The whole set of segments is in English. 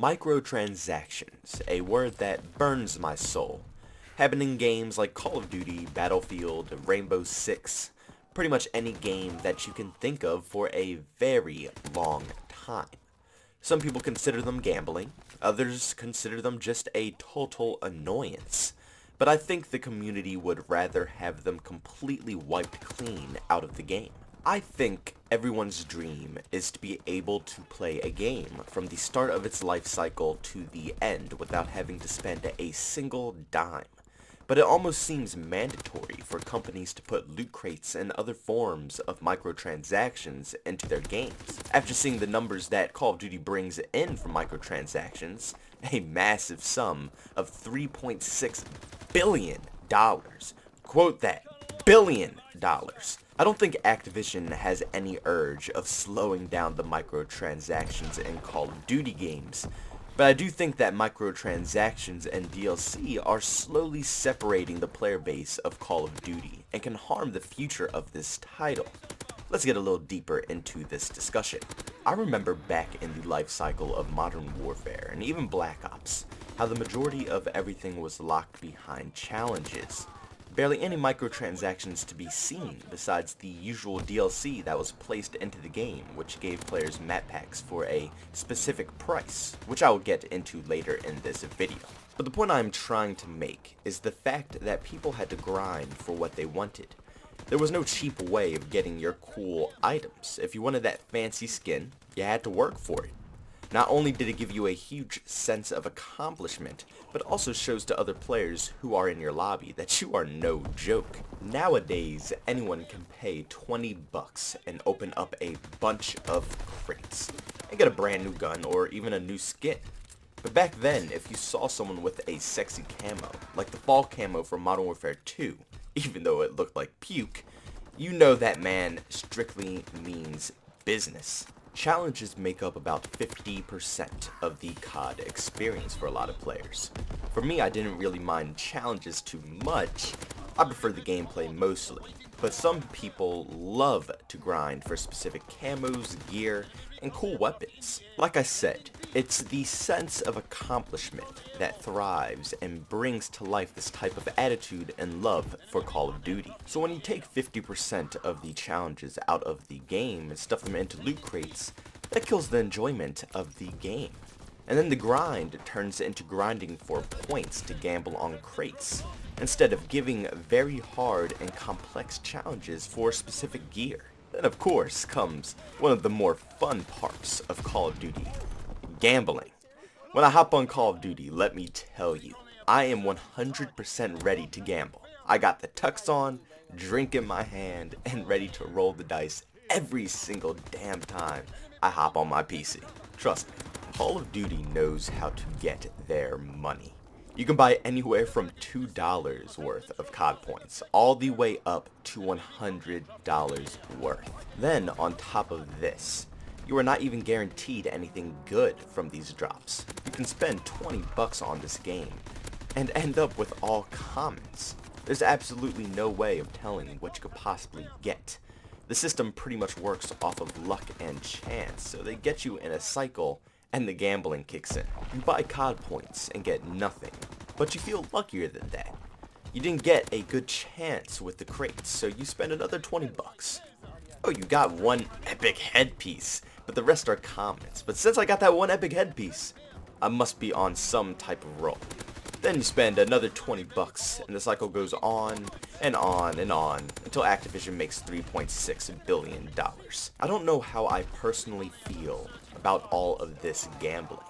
Microtransactions, a word that burns my soul. Happen in games like Call of Duty, Battlefield, Rainbow Six, pretty much any game that you can think of for a very long time. Some people consider them gambling, others consider them just a total annoyance. But I think the community would rather have them completely wiped clean out of the game. I think everyone's dream is to be able to play a game from the start of its life cycle to the end without having to spend a single dime. But it almost seems mandatory for companies to put loot crates and other forms of microtransactions into their games. After seeing the numbers that Call of Duty brings in from microtransactions, a massive sum of $3.6 billion. Quote that, $billion. I don't think Activision has any urge of slowing down the microtransactions in Call of Duty games, but I do think that microtransactions and DLC are slowly separating the player base of Call of Duty and can harm the future of this title. Let's get a little deeper into this discussion. I remember back in the life cycle of Modern Warfare and even Black Ops, how the majority of everything was locked behind challenges. Barely any microtransactions to be seen besides the usual DLC that was placed into the game, which gave players map packs for a specific price, which I will get into later in this video. But the point I'm trying to make is the fact that people had to grind for what they wanted. There was no cheap way of getting your cool items. If you wanted that fancy skin, you had to work for it. Not only did it give you a huge sense of accomplishment, but also shows to other players who are in your lobby that you are no joke. Nowadays, anyone can pay 20 bucks and open up a bunch of crates and get a brand new gun or even a new skin. But back then, if you saw someone with a sexy camo, like the fall camo from Modern Warfare 2, even though it looked like puke, you know that man strictly means business. Challenges make up about 50% of the COD experience for a lot of players. For me, I didn't really mind challenges too much. I prefer the gameplay mostly. But some people love to grind for specific camos, gear, and cool weapons. Like I said, it's the sense of accomplishment that thrives and brings to life this type of attitude and love for Call of Duty. So when you take 50% of the challenges out of the game and stuff them into loot crates, that kills the enjoyment of the game. And then the grind turns into grinding for points to gamble on crates, instead of giving very hard and complex challenges for specific gear. Then of course comes one of the more fun parts of Call of Duty, gambling. When I hop on Call of Duty, let me tell you, I am 100% ready to gamble. I got the tux on, drink in my hand, and ready to roll the dice every single damn time I hop on my PC. Trust me, Call of Duty knows how to get their money. You can buy anywhere from $2 worth of COD points, all the way up to $100 worth. Then, on top of this, you are not even guaranteed anything good from these drops. You can spend 20 bucks on this game and end up with all commons. There's absolutely no way of telling what you could possibly get. The system pretty much works off of luck and chance, so they get you in a cycle and the gambling kicks in. You buy COD points and get nothing, but you feel luckier than that. You didn't get a good chance with the crates, so you spend another 20 bucks. Oh, you got one epic headpiece, but the rest are commons. But since I got that one epic headpiece, I must be on some type of roll. Then you spend another 20 bucks, and the cycle goes on and on and on until Activision makes $3.6 billion. I don't know how I personally feel about all of this gambling.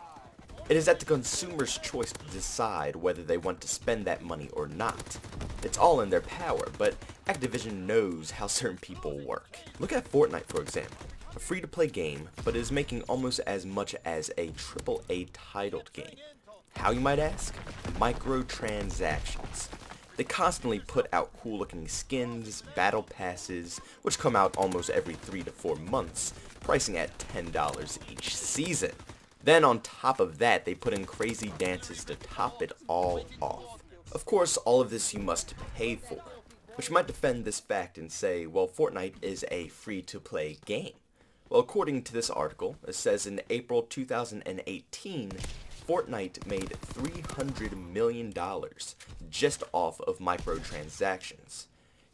It is at the consumer's choice to decide whether they want to spend that money or not. It's all in their power, but Activision knows how certain people work. Look at Fortnite, for example. A free-to-play game, but it is making almost as much as a AAA titled game. How, you might ask? Microtransactions. They constantly put out cool-looking skins, battle passes, which come out almost every 3 to 4 months, pricing at $10 each season. Then on top of that, they put in crazy dances to top it all off. Of course, all of this you must pay for, which might defend this fact and say, well, Fortnite is a free-to-play game. Well, according to this article, it says in April 2018, Fortnite made $300 million just off of microtransactions.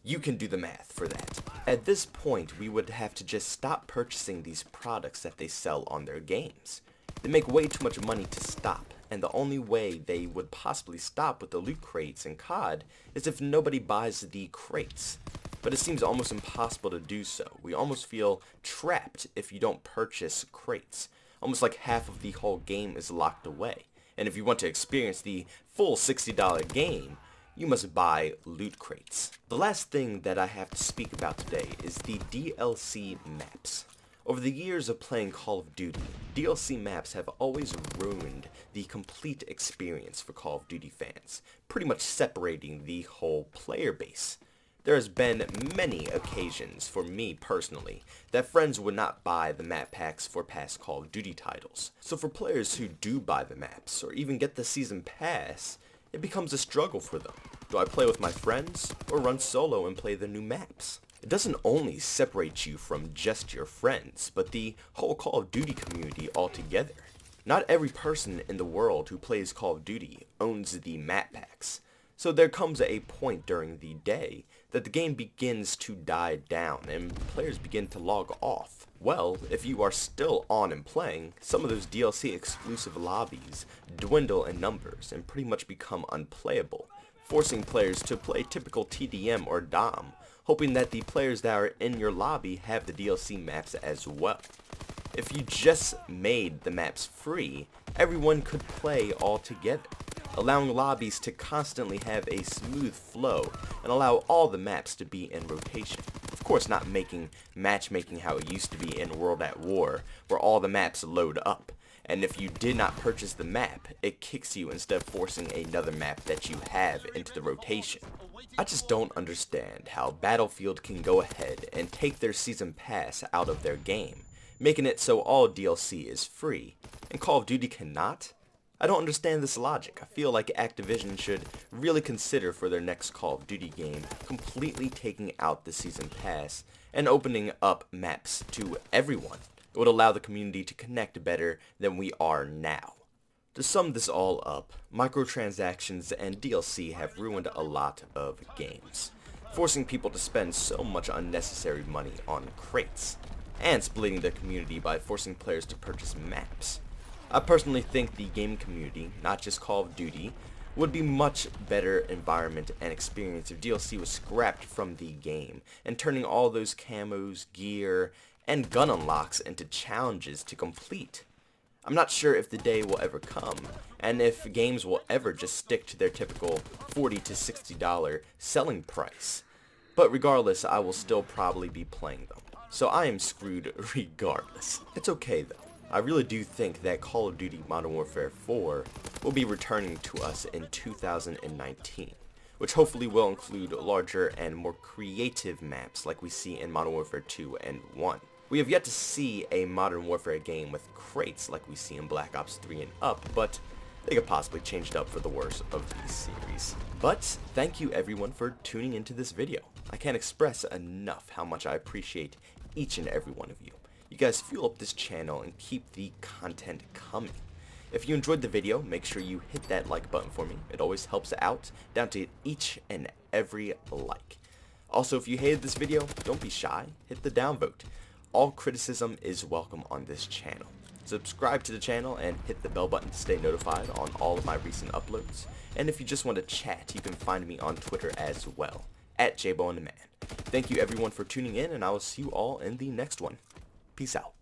You can do the math for that. At this point, we would have to just stop purchasing these products that they sell on their games. They make way too much money to stop, and the only way they would possibly stop with the loot crates and COD is if nobody buys the crates. But it seems almost impossible to do so. We almost feel trapped if you don't purchase crates. Almost like half of the whole game is locked away. And if you want to experience the full $60 game, you must buy loot crates. The last thing that I have to speak about today is the DLC maps. Over the years of playing Call of Duty, DLC maps have always ruined the complete experience for Call of Duty fans, pretty much separating the whole player base. There has been many occasions for me personally that friends would not buy the map packs for past Call of Duty titles. So for players who do buy the maps or even get the season pass, it becomes a struggle for them. Do I play with my friends or run solo and play the new maps? It doesn't only separate you from just your friends, but the whole Call of Duty community altogether. Not every person in the world who plays Call of Duty owns the map packs. So there comes a point during the day that the game begins to die down and players begin to log off. Well, if you are still on and playing, some of those DLC exclusive lobbies dwindle in numbers and pretty much become unplayable, forcing players to play typical TDM or DOM, hoping that the players that are in your lobby have the DLC maps as well. If you just made the maps free, everyone could play all together, allowing lobbies to constantly have a smooth flow and allow all the maps to be in rotation. Of course, not making matchmaking how it used to be in World at War, where all the maps load up, and if you did not purchase the map, it kicks you instead of forcing another map that you have into the rotation. I just don't understand how Battlefield can go ahead and take their season pass out of their game, making it so all DLC is free, and Call of Duty cannot? I don't understand this logic. I feel like Activision should really consider for their next Call of Duty game completely taking out the season pass and opening up maps to everyone. It would allow the community to connect better than we are now. To sum this all up, microtransactions and DLC have ruined a lot of games, forcing people to spend so much unnecessary money on crates, and splitting the community by forcing players to purchase maps. I personally think the game community, not just Call of Duty, would be much better environment and experience if DLC was scrapped from the game and turning all those camos, gear, and gun unlocks into challenges to complete. I'm not sure if the day will ever come, and if games will ever just stick to their typical $40 to $60 selling price. But regardless, I will still probably be playing them, so I am screwed regardless. It's okay though. I really do think that Call of Duty Modern Warfare 4 will be returning to us in 2019, which hopefully will include larger and more creative maps like we see in Modern Warfare 2 and 1. We have yet to see a Modern Warfare game with crates like we see in Black Ops 3 and up, but they could possibly change it up for the worse of the series. But thank you everyone for tuning into this video. I can't express enough how much I appreciate each and every one of you. You guys fuel up this channel and keep the content coming. If you enjoyed the video, make sure you hit that like button for me. It always helps out, down to each and every like. Also, if you hated this video, don't be shy, hit the downvote. All criticism is welcome on this channel. Subscribe to the channel and hit the bell button to stay notified on all of my recent uploads. And if you just want to chat, you can find me on Twitter as well, @JBoneTheMan. Thank you everyone for tuning in, and I will see you all in the next one. Peace out.